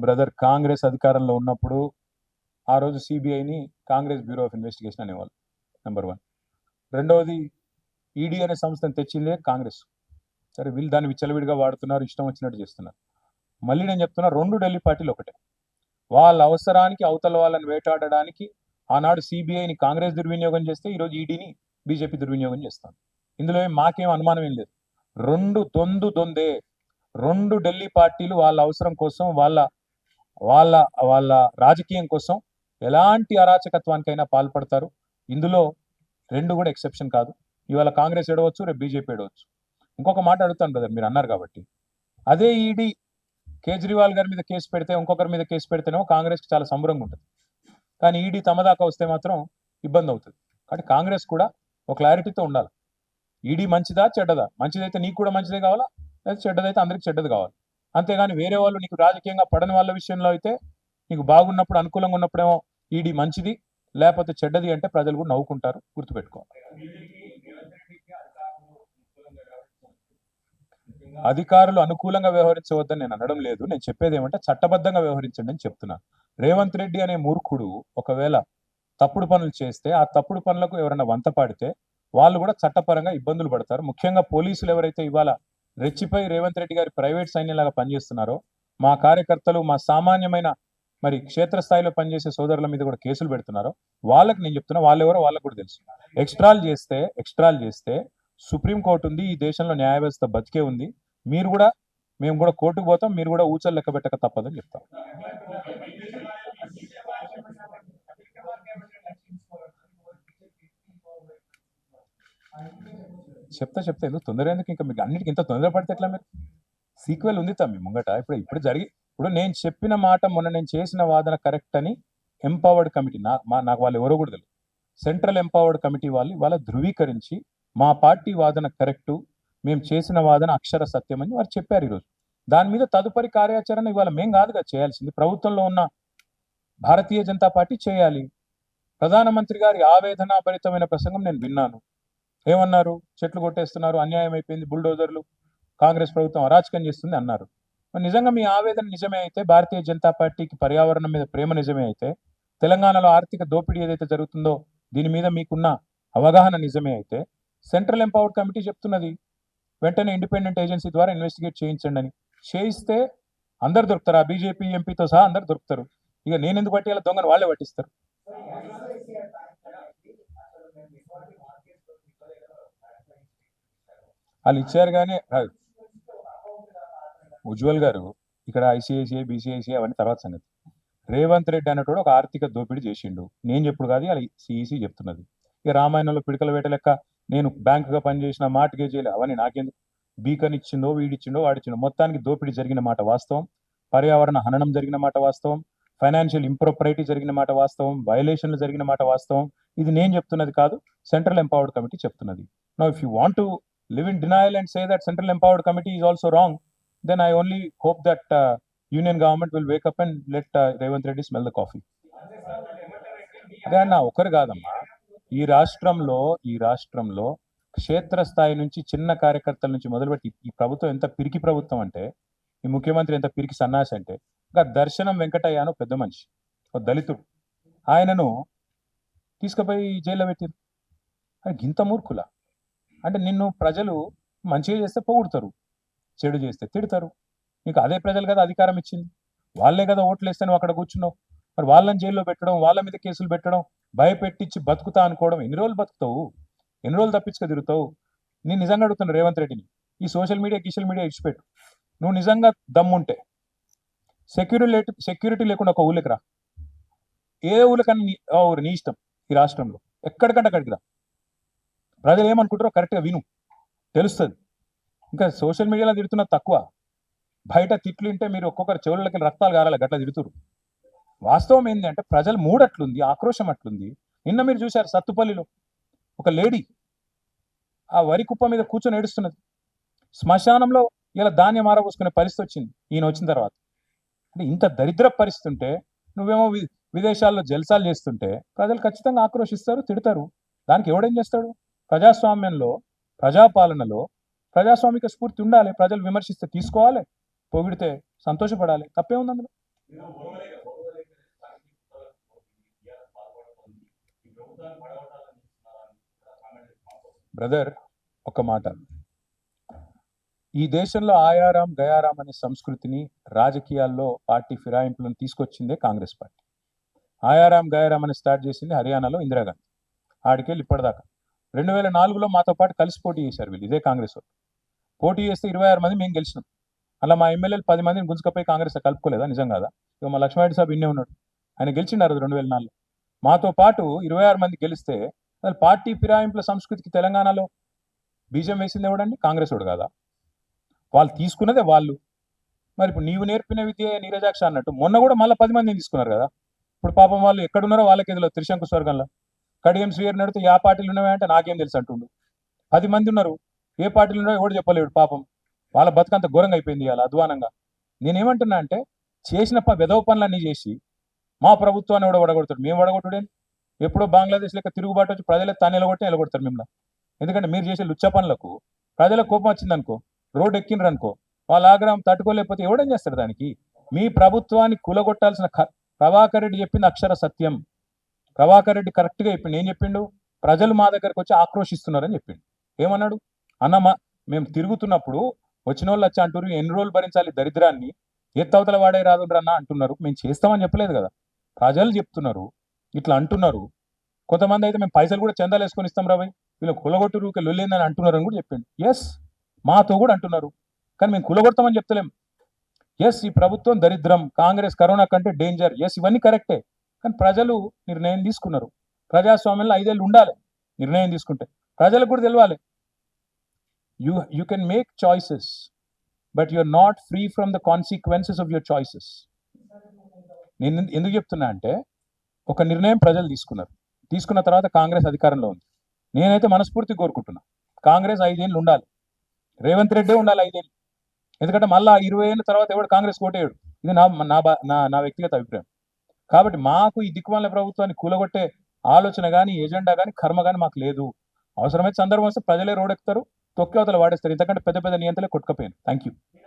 Brother, Congress అధికారంలో ఉన్నప్పుడు ఆ రోజు సిబిఐని కాంగ్రెస్ బ్యూరో ఆఫ్ ఇన్వెస్టిగేషన్ అనేవాళ్ళు. Number one. రెండవది, ఈడీ అనే సంస్థను తెచ్చిందే కాంగ్రెస్. సరే, వీళ్ళు దాన్ని విచ్చలవిడిగా వాడుతున్నారు, ఇష్టం వచ్చినట్టు చేస్తున్నారు. మళ్ళీ నేను చెప్తున్నా, రెండు ఢిల్లీ పార్టీలు ఒకటే. వాళ్ళ అవసరానికి అవతల వాళ్ళని వేటాడడానికి ఆనాడు సిబిఐని కాంగ్రెస్ దుర్వినియోగం చేస్తే ఈరోజు ఈడీని బీజేపీ దుర్వినియోగం చేస్తాం. ఇందులో మాకేం అనుమానం ఏం లేదు. రెండు దొందే. రెండు ఢిల్లీ పార్టీలు వాళ్ళ అవసరం కోసం, వాళ్ళ వాళ్ళ వాళ్ళ రాజకీయం కోసం ఎలాంటి అరాచకత్వానికైనా పాల్పడతారు. ఇందులో రెండు కూడా ఎక్సెప్షన్ కాదు. ఇవాళ కాంగ్రెస్ ఏడవచ్చు, రేపు బీజేపీ ఏడవచ్చు. ఇంకొక మాట అడుగుతాను బ్రదర్, మీరు అన్నారు కాబట్టి. అదే ఈడీ కేజ్రీవాల్ గారి మీద కేసు పెడితే, ఇంకొకరి మీద కేసు పెడితేనేమో కాంగ్రెస్కి చాలా సంబరంగా ఉంటుంది. కానీ ఈడీ తమ దాకా వస్తే మాత్రం ఇబ్బంది అవుతుంది. కాబట్టి కాంగ్రెస్ కూడా ఒక క్లారిటీతో ఉండాలి. ఈడీ మంచిదా చెడ్డదా? మంచిదైతే నీకు కూడా మంచిదే కావాలా, లేదా చెడ్డదైతే అందరికి చెడ్డది కావాలి. అంతేగాని వేరే వాళ్ళు నీకు రాజకీయంగా పడని వాళ్ళ విషయంలో అయితే నీకు బాగున్నప్పుడు, అనుకూలంగా ఉన్నప్పుడేమో ఈడీ మంచిది, లేకపోతే చెడ్డది అంటే ప్రజలు కూడా నవ్వుకుంటారు. గుర్తుపెట్టుకోవాలి. అధికారులు అనుకూలంగా వ్యవహరించవద్దని నేను అనడం లేదు. నేను చెప్పేది ఏమంటే చట్టబద్ధంగా వ్యవహరించండి అని చెప్తున్నాను. రేవంత్ రెడ్డి అనే మూర్ఖుడు ఒకవేళ తప్పుడు పనులు చేస్తే, ఆ తప్పుడు పనులకు ఎవరైనా వంత పాడితే వాళ్ళు కూడా చట్టపరంగా ఇబ్బందులు పడతారు. ముఖ్యంగా పోలీసులు ఎవరైతే ఇవాళ రెచ్చిపోయి రేవంత్ రెడ్డి గారి ప్రైవేట్ సైన్యంలాగా పనిచేస్తున్నారో, మా కార్యకర్తలు, మా సామాన్యమైన మరి క్షేత్రస్థాయిలో పనిచేసే సోదరుల మీద కూడా కేసులు పెడుతున్నారో, వాళ్ళకి నేను చెప్తున్నా, వాళ్ళెవరో వాళ్ళకు కూడా తెలుసు. ఎక్స్ట్రాలు చేస్తే సుప్రీంకోర్టు ఉంది, ఈ దేశంలో న్యాయ వ్యవస్థ బతికే ఉంది. మీరు కూడా, మేము కూడా కోర్టుకు పోతాం, మీరు కూడా ఊచలు లెక్క పెట్టక తప్పదని చెప్తాం. చెప్తా ఎందుకు తొందర, ఎందుకు ఇంకా మీకు అన్నిటికీ ఇంత తొందర పడితే ఎట్లా? మీరు సీక్వెల్ ఉంది మీ ముంగట. ఇప్పుడు నేను చెప్పిన మాట, మొన్న నేను చేసిన వాదన కరెక్ట్ అని ఎంపవర్డ్ కమిటీ, నాకు వాళ్ళు ఎవరో కూడా తెలియదు, సెంట్రల్ ఎంపవర్డ్ కమిటీ వాళ్ళ ధృవీకరించి మా పార్టీ వాదన కరెక్టు, మేము చేసిన వాదన అక్షర సత్యం అని వారు చెప్పారు ఈరోజు. దాని మీద తదుపరి కార్యాచరణ ఇవాళ మేం కాదుగా చేయాల్సింది, ప్రభుత్వంలో ఉన్న భారతీయ జనతా పార్టీ చేయాలి. ప్రధానమంత్రి గారి ఆవేదనాభరితమైన ప్రసంగం నేను విన్నాను. ఏమన్నారు? చెట్లు కొట్టేస్తున్నారు, అన్యాయం అయిపోయింది, బుల్డోజర్లు, కాంగ్రెస్ ప్రభుత్వం అరాచకం చేస్తుంది అన్నారు. నిజంగా మీ ఆవేదన నిజమే అయితే, భారతీయ జనతా పార్టీకి పర్యావరణం మీద ప్రేమ నిజమే అయితే, తెలంగాణలో ఆర్థిక దోపిడీ ఏదైతే జరుగుతుందో దీని మీద మీకున్న అవగాహన నిజమే అయితే, సెంట్రల్ ఎంపవర్డ్ కమిటీ చెప్తున్నది వెంటనే ఇండిపెండెంట్ ఏజెన్సీ ద్వారా ఇన్వెస్టిగేట్ చేయించండి అని. చేయిస్తే అందరు దొరుకుతారు, ఆ బీజేపీ ఎంపీతో సహా అందరు దొరుకుతారు. ఇక నేను ఎందుకు పట్టేయాలి? దొంగను వాళ్ళే పట్టిస్తారు. వాళ్ళు ఇచ్చారు కానీ ఉజ్వల్ గారు, ఇక్కడ ఐసిఐసిఐ, బీసీఐసిఐ అవన్నీ తర్వాత సంగతి. రేవంత్ రెడ్డి అన్నట్టు ఒక ఆర్థిక దోపిడీ చేసిండు. నేను చెప్పుడు కాదు, అది సిఈసి చెప్తున్నది. ఇక రామాయణంలో పిడకల వేట లెక్క నేను బ్యాంకుగా పనిచేసిన, మార్ట్గేజ్ చేయలే, అవన్నీ నాకెందుకు? బీకన్ ఇచ్చిందో, వీడిచ్చిండో, వాడిచ్చిండో, మొత్తానికి దోపిడీ జరిగిన మాట వాస్తవం, పర్యావరణ హననం జరిగిన మాట వాస్తవం, ఫైనాన్షియల్ ఇంప్రాపరిటీ జరిగిన మాట వాస్తవం, వయలేషన్లు జరిగిన మాట వాస్తవం. ఇది నేను చెప్తున్నది కాదు, సెంట్రల్ ఎంపవర్డ్ కమిటీ చెప్తున్నది. Now if you want to live in denial and say that Central Empowered Committee is also wrong, then I only hope that Union government will wake up and let Revanth Reddy smell the coffee. అదే అన్న, ఒకరు కాదమ్మా, ఈ రాష్ట్రంలో క్షేత్రస్థాయి నుంచి, చిన్న కార్యకర్తల నుంచి మొదలుపెట్టి ఈ ప్రభుత్వం ఎంత పిరికి ప్రభుత్వం అంటే, ఈ ముఖ్యమంత్రి ఎంత పిరికి సన్నాసి అంటే, ఇంకా దర్శనం వెంకటయ్య అని పెద్ద మనిషి, ఒక దళితుడు, ఆయనను తీసుకుపోయి జైల్లో పెట్టారు. ఆయన ఇంత మూర్ఖుల అంటే, నిన్ను ప్రజలు మంచిగా చేస్తే పొగుడుతారు, చెడు చేస్తే తిడతారు. నీకు అదే ప్రజలు కదా అధికారం ఇచ్చింది, వాళ్ళే కదా ఓట్లు వేస్తే నువ్వు అక్కడ కూర్చున్నావు. మరి వాళ్ళని జైల్లో పెట్టడం, వాళ్ళ మీద కేసులు పెట్టడం, భయపెట్టించి బతుకుతా అనుకోవడం, ఎన్ని రోజులు బతుకుతావు? ఎన్ని రోజులు తప్పించుక తిరుగుతావు? నేను నిజంగా అడుగుతున్నా రేవంత్ రెడ్డిని, ఈ సోషల్ మీడియా ఇచ్చిపెట్టు. నువ్వు నిజంగా దమ్ముంటే సెక్యూరిటీ లేకుండా ఒక ఊళ్ళకి రా, ఏ ఊళ్ళకన్నా నీ ఇష్టం. ఈ రాష్ట్రంలో ఎక్కడికంటే అక్కడికి రా, ప్రజలు ఏమనుకుంటారో కరెక్ట్గా విను, తెలుస్తుంది. ఇంకా సోషల్ మీడియాలో తిడుతున్నది తక్కువ, బయట తిట్లు వింటే మీరు ఒక్కొక్కరు చెవులకి రక్తాలు కారాలి, గట్లా తిడుతురు. వాస్తవం ఏంటి అంటే, ప్రజల మూడ్ అట్లుంది, ఆక్రోశం అట్లుంది. నిన్న మీరు చూశారు సత్తుపల్లిలో ఒక లేడీ ఆ వరి కుప్ప మీద కూర్చొని ఏడుస్తున్నది. శ్మశానంలో ఇలా ధాన్యం ఆరబోసుకునే పరిస్థితి వచ్చింది ఈయన వచ్చిన తర్వాత. అంటే ఇంత దరిద్ర పరిస్థితి ఉంటే, నువ్వేమో విదేశాల్లో జల్సాలు చేస్తుంటే ప్రజలు ఖచ్చితంగా ఆక్రోశిస్తారు, తిడతారు. దానికి ఎవడేం చేస్తాడు? ప్రజాస్వామ్యంలో, ప్రజాపాలనలో ప్రజాస్వామిక స్ఫూర్తి ఉండాలి. ప్రజలు విమర్శిస్తే తీసుకోవాలి, పొగిడితే సంతోషపడాలి, తప్పే ఉంది అందులో. బ్రదర్, ఒక మాట, ఈ దేశంలో ఆయారాం గయారాం అనే సంస్కృతిని రాజకీయాల్లో పార్టీ ఫిరాయింపులను తీసుకొచ్చిందే కాంగ్రెస్ పార్టీ. ఆయారాం గయారాం అని స్టార్ట్ చేసింది హర్యానాలో ఇందిరాగాంధీ. ఆడికెళ్ళి ఇప్పటిదాకా 2004లో మాతో పాటు కలిసి పోటీ చేశారు వీళ్ళు, ఇదే కాంగ్రెస్ వాళ్ళు. పోటీ చేస్తే 26 మంది మేము గెలిచినాం. అలా మా ఎమ్మెల్యేలు 10 మందిని గుంజుకపోయి కాంగ్రెస్లో కలుపుకోలేదా? నిజం కాదా? ఇక మా లక్ష్మారెడ్డి సాబ్ ఇన్నే ఉన్నాడు, ఆయన గెలిచిండారు 2004లో. మాతో పాటు 26 మంది గెలిస్తే అసలు పార్టీ ఫిరాయింపుల సంస్కృతికి తెలంగాణలో బీజం వేసింది ఎవడండి? కాంగ్రెస్ వాడు కాదా? వాళ్ళు తీసుకున్నదే వాళ్ళు. మరి ఇప్పుడు నీవు నేర్పిన విద్య నీరజాక్ష అన్నట్టు మొన్న కూడా మళ్ళీ 10 మందిని తీసుకున్నారు కదా. ఇప్పుడు పాపం వాళ్ళు ఎక్కడున్నారో వాళ్ళకి ఎదులో త్రిశంకు స్వర్గంలో. కడియం శ్రీయర్ నడితే యా పార్టీలు ఉన్నవే అంటే నాకేం తెలుసు అంటుండు. 10 మంది ఉన్నారు, ఏ పార్టీలు ఉన్నారో ఎవడు చెప్పలేడు పాపం. వాళ్ళ బతుకంత ఘోరంగా అయిపోయింది ఇవాళ అధ్వానంగా. నేనేమంటున్నా అంటే చేసిన వెధవ పనులన్నీ చేసి మా ప్రభుత్వాన్ని ఎవడో వడగొడతాడు. మేము వడగొట్టుడే ఎప్పుడో బంగ్లాదేశ్ లెక్క తిరుగుబాటు వచ్చి ప్రజలకు తాను ఎలగొట్టి ఎలగొడతారు మిమ్మల్ని. ఎందుకంటే మీరు చేసే లుచ్చ పనులకు ప్రజలకు కోపం వచ్చిందనుకో, రోడ్డు ఎక్కినరు అనుకో, వాళ్ళ ఆగ్రహం తట్టుకోలేకపోతే ఎవడేం చేస్తాడు దానికి? మీ ప్రభుత్వాన్ని కూలగొట్టాల్సిన ప్రభాకర్ రెడ్డి చెప్పింది అక్షర సత్యం. ప్రభాకర్ రెడ్డి కరెక్ట్గా చెప్పిండు. ఏం చెప్పిండు? ప్రజలు మా దగ్గరకు వచ్చి ఆక్రోషిస్తున్నారని చెప్పిండు. ఏమన్నాడు? అన్నమా మేము తిరుగుతున్నప్పుడు వచ్చిన వాళ్ళు వచ్చి అంటారు ఎన్ని రోజులు భరించాలి దరిద్రాన్ని, ఎత్తవతల వాడే రాదురన్నా అంటున్నారు. మేము చేస్తామని చెప్పలేదు కదా, ప్రజలు చెప్తున్నారు, ఇట్లా అంటున్నారు. కొంతమంది అయితే మేము పైసలు కూడా చందాలు వేసుకొని ఇస్తాం రాబోయ్, వీళ్ళు కులగొట్టు రూకే లొల్లేందని అంటున్నారు అని కూడా చెప్పిండు. ఎస్, మాతో కూడా అంటున్నారు, కానీ మేము కులగొడతామని చెప్తలేం. ఎస్, ఈ ప్రభుత్వం దరిద్రం, కాంగ్రెస్ కరోనా కంటే డేంజర్, ఎస్ ఇవన్నీ కరెక్టే. కానీ ప్రజలు నిర్ణయం తీసుకున్నారు. ప్రజాస్వామ్యంలో 5 ఏళ్ళు ఉండాలి. నిర్ణయం తీసుకుంటే ప్రజలకు కూడా తెలియాలి. You can make choices, but you are not free from the consequences of your choices. నేను ఎందుకు చెప్తున్నా అంటే ఒక నిర్ణయం ప్రజలు తీసుకున్నారు, తీసుకున్న తర్వాత కాంగ్రెస్ అధికారంలో ఉంది. నేనైతే మనస్ఫూర్తి కోరుకుంటున్నా కాంగ్రెస్ 5 ఏళ్ళు ఉండాలి, రేవంత్ రెడ్డే ఉండాలి 5 ఏళ్ళు. ఎందుకంటే మళ్ళా 20 ఏళ్ళ తర్వాత ఎవడు కాంగ్రెస్ ఓటేయడు. ఇది నా వ్యక్తిగత అభిప్రాయం. కాబట్టి మాకు ఈ దిక్కుమాలిన ప్రభుత్వాన్ని కూలగొట్టే ఆలోచన కానీ ఎజెండా కానీ కర్మ కానీ మాకు లేదు. అవసరమైతే సందర్భం వస్తే ప్రజలే రోడెక్కుతారు, తొక్కి అవతల వాడేస్తారు. ఇంతకంటే పెద్ద పెద్ద నియంత్రణలే కొట్టుకపోయాను. Thank you.